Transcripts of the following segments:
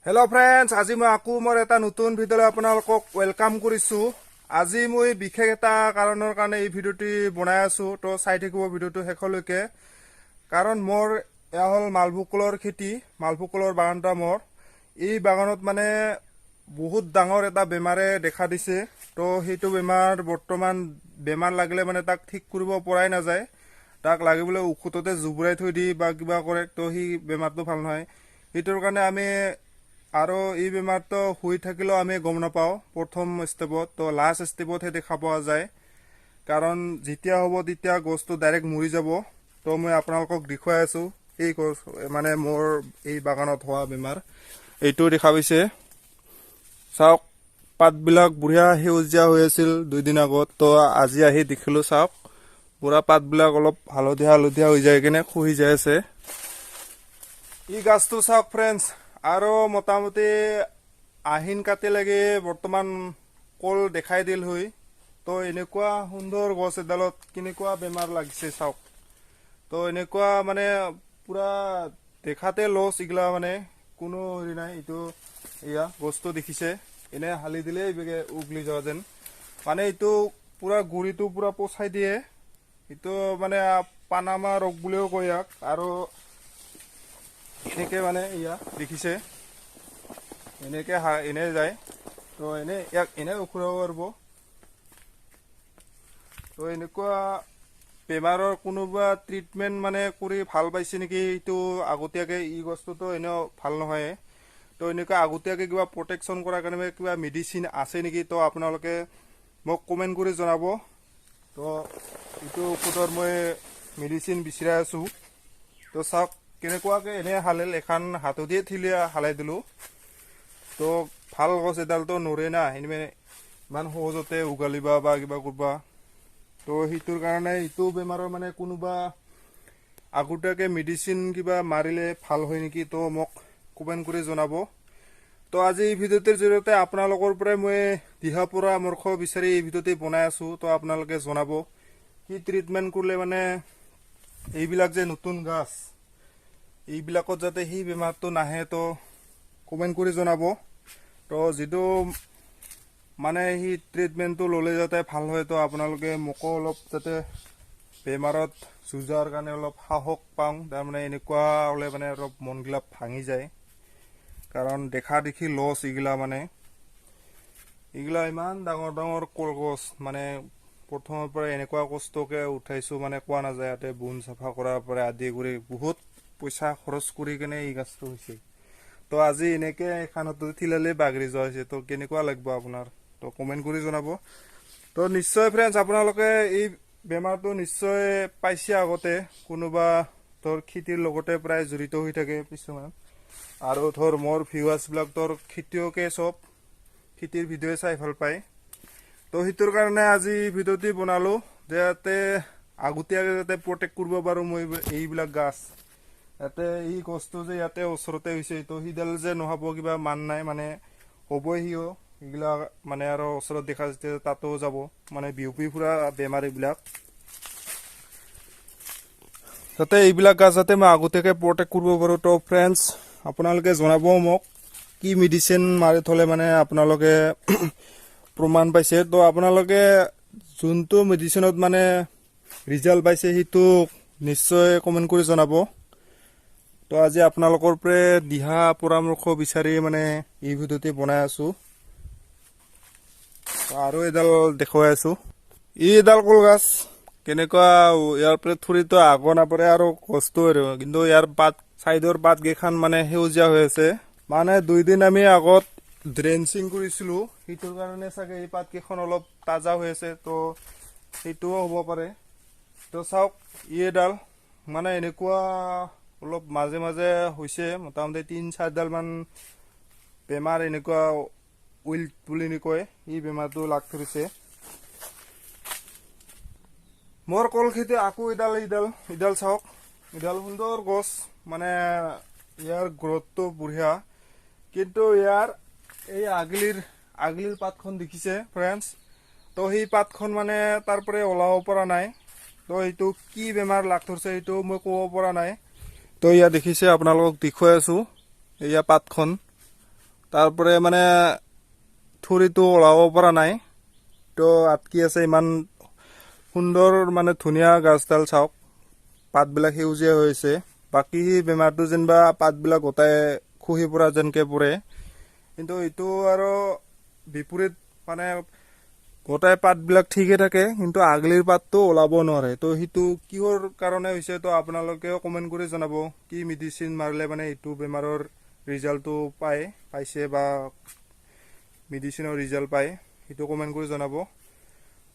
Hello friends, আজি মই আকৌ মোৰ এটা নতুন ভিডিঅ'লৈ আপোনালোকক ওয়েলকাম কৰিছো। আজি মই বিশেষ এটা কাৰণৰ কাৰণে এই ভিডিঅ'টি বনাই আছো, তো চাই থাকিব ভিডিঅ'টো শেষলৈকে। কাৰণ মোৰ এয়া হ'ল মালভোগ কলৰ খেতি, মালভোগ কলৰ বাগানটা মোৰ। এই বাগানত মানে বহুত ডাঙৰ এটা বেমাৰে দেখা দিছে। তো সেইটো বেমাৰ বৰ্তমান বেমাৰ লাগিলে মানে তাক ঠিক কৰিব পৰাই নাযায়। তাক লাগিবলৈ ঔষধতে জুবুৰাই থৈ দি বা কিবা কৰে, তো সেই বেমাৰটো ভাল নহয়। সেইটোৰ কাৰণে আমি আৰু এই বেমাৰটো হৈ থাকিলেও আমি গম নাপাওঁ প্ৰথম ষ্টেপত, তো লাষ্ট ষ্টেপতহে দেখা পোৱা যায়। কাৰণ যেতিয়া হ'ব তেতিয়া গছটো ডাইৰেক্ট মৰি যাব। তো মই আপোনালোকক দেখুৱাই আছোঁ এই গছ মানে মোৰ এই বাগানত হোৱা বেমাৰ এইটো দেখা পাইছে। চাওক, পাতবিলাক বঢ়িয়া সেউজীয়া হৈ আছিল 2 দিন আগত, তো আজি আহি দেখিলোঁ চাওক পুৰা পাতবিলাক অলপ হালধীয়া হালধীয়া হৈ যায় কিনে খহি যাই আছে। এই গাছটো চাওক ফ্ৰেণ্ডছ, আৰু মোটামুটি আহিন কাতি লাগে বৰ্তমান কল দেখাই দিল হৈ। তো এনেকুৱা সুন্দৰ গছ এডালত কেনেকুৱা বেমাৰ লাগিছে চাওক। তো এনেকুৱা মানে পুৰা দেখাতে লছ, এইগিলা মানে কোনো হেৰি নাই। এইটো এয়া গছটো দেখিছে, এনে হালি দিলে এইভাগে উগলি যোৱা যেন, মানে এইটো পুৰা গুৰিটো পুৰা পচাই দিয়ে। এইটো মানে পানামা ৰোগ বুলিও কয় ইয়াক। আৰু এনেকে মানে ইয়া দেখিছে এনেকে এনে যায়, তো এনে ইয়াক এনে উখুৰাব পাৰিব। তো এনেকুৱা বেমাৰৰ কোনোবা ট্ৰিটমেণ্ট মানে কৰি ভাল পাইছে নেকি, এইটো আগতীয়াকৈ এই গছটোতো এনেও ভাল নহয়। তো এনেকুৱা আগতীয়াকৈ কিবা প্ৰটেকশ্যন কৰাৰ কাৰণে কিবা মেডিচিন আছে নেকি, তো আপোনালোকে মোক কমেণ্ট কৰি জনাব। তো এইটো ঔষধৰ মই মেডিচিন বিচাৰি আছোঁ। তো চাওক কেনেকুৱাকৈ এনে হালিল, এখন হাতদিয়ে ঠিলি হালাই দিলোঁ। তো ভাল গছ এডালটো নৰে না, ইমান সহজতে উঘালিবা বা কিবা কৰবা। তো সেইটোৰ কাৰণে এইটো বেমাৰৰ মানে কোনোবা আগতীয়াকৈ মেডিচিন কিবা মাৰিলে ভাল হয় নেকি, তো মোক কমেণ্ট কৰি জনাব। তো আজি এই ভিডিঅ'টোৰ জৰিয়তে আপোনালোকৰ পৰাই মই দিহা পৰামৰ্শ বিচাৰি এই ভিডিঅ'টো বনাই আছোঁ। তো আপোনালোকে জনাব কি ট্ৰিটমেণ্ট কৰিলে মানে এইবিলাক যে নতুন গাছ এইবিলাকত যাতে সেই বেমাৰটো নাহে, তো কমেণ্ট কৰি জনাব। তো যিটো মানে সেই ট্ৰিটমেণ্টটো ল'লে যাতে ভাল হয়, তো আপোনালোকে মোকো অলপ যাতে বেমাৰত যুঁজাৰ কাৰণে অলপ সাহস পাওঁ। তাৰমানে এনেকুৱা হ'লে মানে অলপ মনবিলাক ভাঙি যায়, কাৰণ দেখা দেখি লছ এইগিলা। মানে এইগিলা ইমান ডাঙৰ ডাঙৰ কলগছ, মানে প্ৰথমৰ পৰা এনেকুৱা কষ্টকৈ উঠাইছোঁ মানে কোৱা নাযায়। ইয়াতে বুন চাফা কৰাৰ পৰা আদি কৰি বহুত পইচা খৰচ কৰি কেনে এই গাছটো হৈছে। তো আজি এনেকৈ এখানতো ঠিলালে বাগৰি যোৱা হৈছে, তো কেনেকুৱা লাগিব আপোনাৰ, তো কমেণ্ট কৰি জনাব। তো নিশ্চয় ফ্ৰেণ্ডছ, আপোনালোকে এই বেমাৰটো নিশ্চয় পাইছে আগতে, কোনোবা ধৰ খেতিৰ লগতে প্ৰায় জড়িত হৈ থাকে কিছুমান। আৰু ধৰ মোৰ ভিউৱাৰ্ছবিলাক ধৰ খেতিয়কে, চব খেতিৰ ভিডিঅ'ই চাই ভাল পায়। তো সেইটোৰ কাৰণে আজি ভিডিঅ'টি বনালোঁ, যে ইয়াতে আগতীয়াকৈ যাতে প্ৰটেক্ট কৰিব পাৰোঁ মই এইবিলাক গাছ। ইয়াতে এই গছটো যে ইয়াতে ওচৰতে হৈছে, তো সিডাল যে নহ'ব কিবা মান নাই, মানে হ'বই সিও এইবিলাক মানে আৰু ওচৰত দেখা যেতিয়া তাতো যাব, মানে বিয়পি ফুৰা বেমাৰ এইবিলাক। যাতে এইবিলাক গাছ যাতে মই আগতীয়াকৈ প্ৰটেক্ট কৰিব পাৰোঁ। তো ফ্ৰেণ্ডছ, আপোনালোকে জনাব মোক কি মেডিচিন মাৰি থ'লে মানে আপোনালোকে প্ৰমাণ পাইছে। তো আপোনালোকে যোনটো মেডিচিনত মানে ৰিজাল্ট পাইছে সেইটো নিশ্চয় কমেণ্ট কৰি জনাব। তো আজি আপোনালোকৰ পৰা দিহা পৰামৰ্শ বিচাৰি মানে এই ভিডিঅ'টি বনাই আছোঁ। আৰু এডাল দেখুৱাই আছোঁ, ই এডাল কলগছ কেনেকুৱা, ইয়াৰ পৰা থুৰিটো আগ নপৰে আৰু গছটো আৰু, কিন্তু ইয়াৰ পাত চাইডৰ পাতকেইখন মানে সেউজীয়া হৈ আছে। মানে 2 দিন আমি আগত ড্ৰেঞ্চিং কৰিছিলোঁ, সেইটোৰ কাৰণে চাগে এই পাতকেইখন অলপ তাজা হৈ আছে। তো সেইটোও হ'ব পাৰে। তো চাওক ই এডাল মানে এনেকুৱা অলপ মাজে মাজে হৈছে, মোটামুটি 3-4 ডালমান বেমাৰ এনেকুৱা উইল্ট বুলি নকয়, এই বেমাৰটো লাগ ধৰিছে। মোৰ কল খেতি আকৌ ইডাল চাওক, ইডাল সুন্দৰ গছ, মানে ইয়াৰ গ্ৰথটো বঢ়িয়া। কিন্তু ইয়াৰ এই আগলিৰ পাতখন দেখিছে ফ্ৰেণ্ডছ, তো সেই পাতখন মানে তাৰ পৰা ওলাব পৰা নাই। তো এইটো কি বেমাৰ লাগ ধৰিছে এইটো মই ক'ব পৰা নাই। তো ইয়াত দেখিছে, আপোনালোকক দেখুৱাই আছোঁ এয়া পাতখন, তাৰপৰে মানে থুৰিটো ওলাব পৰা নাই। তো আটকি আছে। ইমান সুন্দৰ মানে ধুনীয়া গাছডাল চাওক, পাতবিলাক সেউজীয়া হৈছে। বাকী বেমাৰটো যেনিবা পাতবিলাক গোটাই খহি পৰা যেনকৈ পৰে, কিন্তু এইটো আৰু বিপৰীত মানে গোটাই পাতবিলাক ঠিকে থাকে, কিন্তু আগলিৰ পাতটো ওলাব নোৱাৰে। তো সেইটো কিহৰ কাৰণে হৈছে, তো আপোনালোকেও কমেণ্ট কৰি জনাব, কি মেডিচিন মাৰিলে মানে এইটো বেমাৰৰ ৰিজাল্টটো পাইছে বা মেডিচিনৰ ৰিজাল্ট পায়, সেইটো কমেণ্ট কৰি জনাব।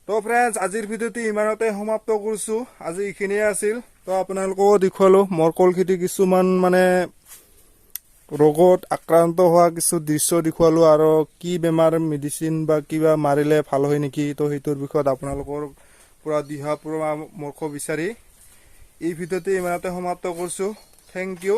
তো ফ্ৰেণ্ডছ, আজিৰ ভিডিঅ'টো ইমানতে সমাপ্ত কৰিছোঁ। আজি এইখিনিয়ে আছিল। তো আপোনালোককো দেখুৱালোঁ মোৰ কল খেতি কিছুমান মানে ৰোগত আক্ৰান্ত হোৱা কিছু দৃশ্য দেখুৱালোঁ, আৰু কি বেমাৰ মেডিচিন বা কিবা মাৰিলে ভাল হয় নেকি, তো সেইটোৰ বিষয়ত আপোনালোকৰ পৰা দিহা পৰামৰ্শ বিচাৰি এই ভিডিঅ'টো ইমানতে সমাপ্ত কৰিছোঁ। Thank U.